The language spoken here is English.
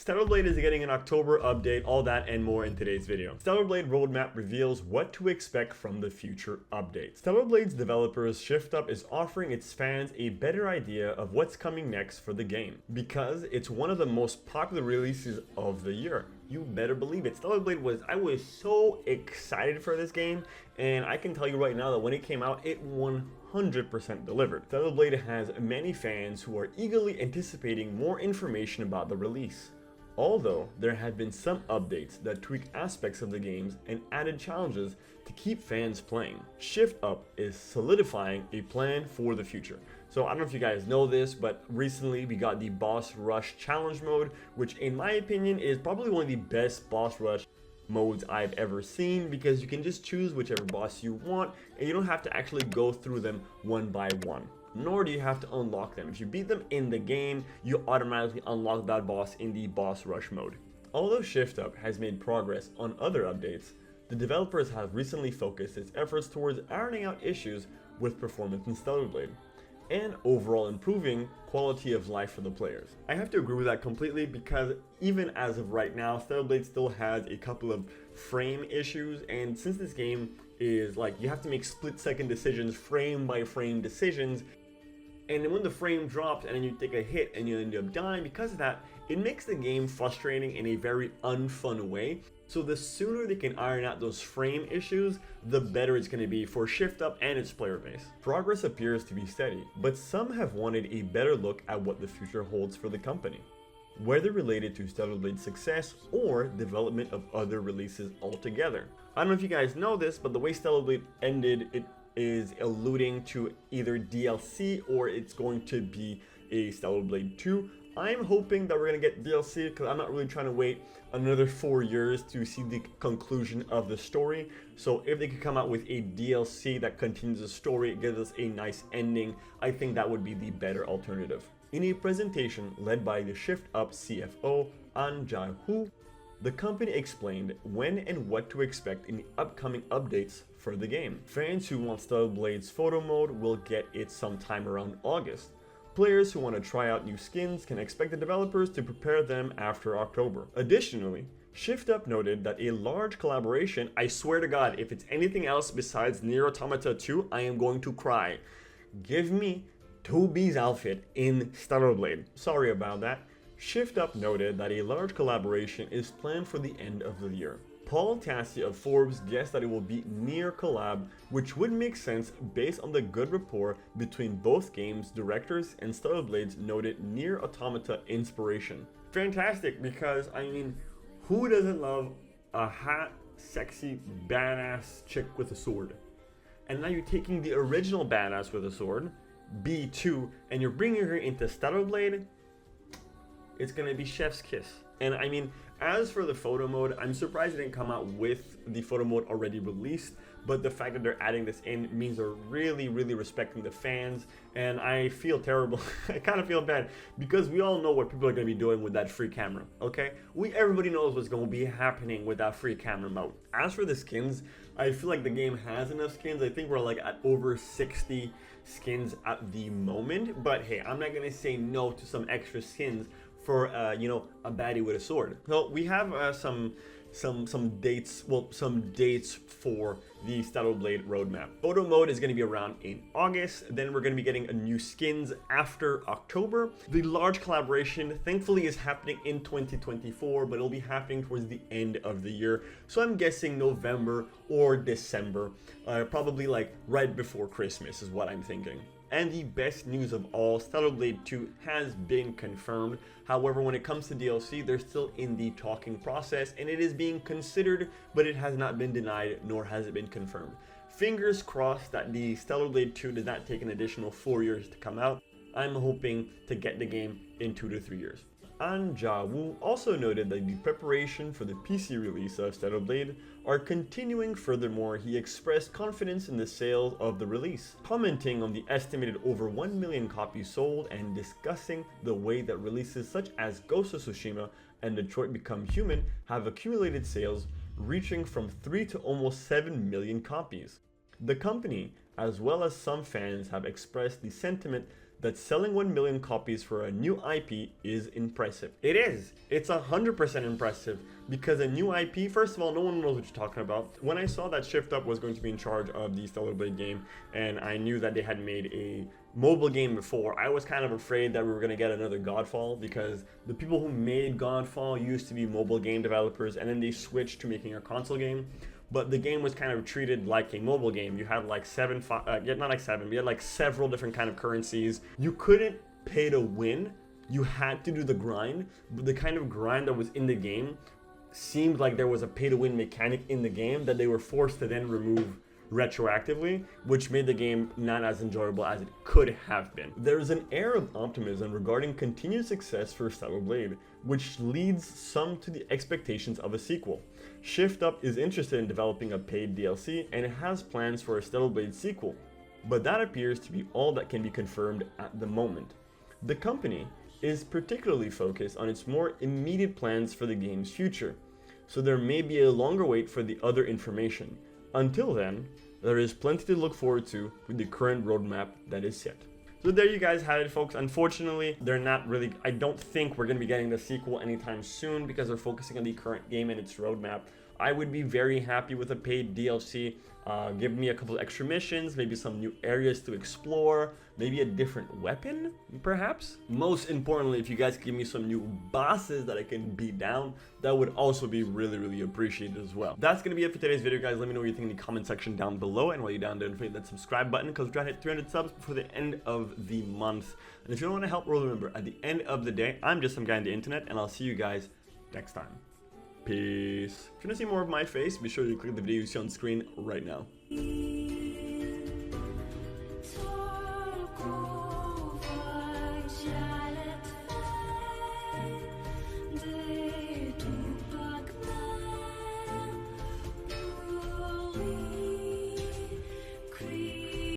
Stellar Blade is getting an October update, all that and more in today's video. Stellar Blade roadmap reveals what to expect from the future update. Stellar Blade's developers ShiftUp is offering its fans a better idea of what's coming next for the game, because it's one of the most popular releases of the year. You better believe it. Stellar Blade I was so excited for this game, and I can tell you right now that when it came out, it 100% delivered. Stellar Blade has many fans who are eagerly anticipating more information about the release. Although there have been some updates that tweak aspects of the games and added challenges to keep fans playing, ShiftUp is solidifying a plan for the future. So I don't know if you guys know this, but recently we got the Boss Rush Challenge mode, which in my opinion is probably one of the best Boss Rush modes I've ever seen, because you can just choose whichever boss you want and you don't have to actually go through them one by one, nor do you have to unlock them. If you beat them in the game, you automatically unlock that boss in the Boss Rush mode. Although ShiftUp has made progress on other updates, the developers have recently focused its efforts towards ironing out issues with performance in Stellar Blade and overall improving quality of life for the players. I have to agree with that completely, because even as of right now, Stellar Blade still has a couple of frame issues, and since this game is like you have to make split-second decisions, frame by frame decisions, and then when the frame drops and then you take a hit and you end up dying because of that, it makes the game frustrating in a very unfun way. So the sooner they can iron out those frame issues, the better it's going to be for ShiftUp and its player base. Progress appears to be steady, but some have wanted a better look at what the future holds for the company, whether related to Stellar Blade's success or development of other releases altogether. I don't know if you guys know this, but the way Stellar Blade ended, it is alluding to either DLC or it's going to be a Stellar Blade 2. I'm hoping that we're going to get DLC, because I'm not really trying to wait another 4 years to see the conclusion of the story. So if they could come out with a DLC that continues the story, gives us a nice ending, I think that would be the better alternative. In a presentation led by the ShiftUp CFO, An Jae-Hu, the company explained when and what to expect in the upcoming updates for the game. Fans who want Stellar Blade's photo mode will get it sometime around August. Players who want to try out new skins can expect the developers to prepare them after October. Additionally, ShiftUp noted that a large collaboration, I swear to God, if it's anything else besides Nier Automata 2, I am going to cry. Give me Toby's outfit in Stellar Blade. Sorry about that. ShiftUp noted that a large collaboration is planned for the end of the year. Paul Tassi of Forbes guessed that it will be Nier collab, which would make sense based on the good rapport between both games' directors and Stellar Blade's noted Nier Automata inspiration. Fantastic, because I mean, who doesn't love a hot, sexy, badass chick with a sword? And now you're taking the original badass with a sword, B2, and you're bringing her into Stellar Blade. It's gonna be chef's kiss. And I mean, as for the photo mode, I'm surprised it didn't come out with the photo mode already released, but the fact that they're adding this in means they're really respecting the fans, and I feel terrible. I kind of feel bad, because we all know what people are going to be doing with that free camera, okay? Everybody knows what's going to be happening with that free camera mode. As for the skins, I feel like the game has enough skins. I think we're like at over 60 skins at the moment, but hey, I'm not going to say no to some extra skins for you know, a baddie with a sword. So we have some dates for the Stellar Blade roadmap. Photo mode is going to be around in August. Then we're going to be getting a new skins after October. The large collaboration thankfully is happening in 2024, but it'll be happening towards the end of the year. So I'm guessing November or December, probably like right before Christmas is what I'm thinking. And the best news of all, Stellar Blade 2 has been confirmed. However, when it comes to DLC, they're still in the talking process, and it is being considered, but it has not been denied, nor has it been confirmed. Fingers crossed that the Stellar Blade 2 does not take an additional 4 years to come out. I'm hoping to get the game in 2 to 3 years. An Jae-Hu also noted that the preparation for the PC release of Stellar Blade are continuing. Furthermore, he expressed confidence in the sales of the release, commenting on the estimated over 1 million copies sold and discussing the way that releases such as Ghost of Tsushima and Detroit Become Human have accumulated sales reaching from 3 to almost 7 million copies. The company, as well as some fans, have expressed the sentiment that selling 1 million copies for a new IP is impressive. It is. It's 100% impressive because a new IP, first of all, no one knows what you're talking about. When I saw that Shift Up was going to be in charge of the Stellar Blade game, and I knew that they had made a mobile game before, I was kind of afraid that we were going to get another Godfall, because the people who made Godfall used to be mobile game developers, and then they switched to making a console game. But the game was kind of treated like a mobile game. You had like you had like several different kind of currencies. You couldn't pay to win. You had to do the grind, but the kind of grind that was in the game seemed like there was a pay to win mechanic in the game that they were forced to then remove retroactively, which made the game not as enjoyable as it could have been. There is an air of optimism regarding continued success for Stellar Blade, which leads some to the expectations of a sequel. Shift Up is interested in developing a paid DLC, and it has plans for a Stellar Blade sequel, but that appears to be all that can be confirmed at the moment. The company is particularly focused on its more immediate plans for the game's future, so there may be a longer wait for the other information. Until then, there is plenty to look forward to with the current roadmap that is set. So there you guys have it, folks. Unfortunately, I don't think we're going to be getting the sequel anytime soon because they're focusing on the current game and its roadmap. I would be very happy with a paid DLC. Give me a couple extra missions, maybe some new areas to explore, maybe a different weapon, perhaps. Most importantly, if you guys give me some new bosses that I can beat down, that would also be really, really appreciated as well. That's going to be it for today's video, guys. Let me know what you think in the comment section down below. And while you're down there, don't forget that subscribe button, because we're trying to hit 300 subs before the end of the month. And if you don't want to help, remember, at the end of the day, I'm just some guy on the internet, and I'll see you guys next time. Peace. If you want to see more of my face, be sure to click the video you see on screen right now.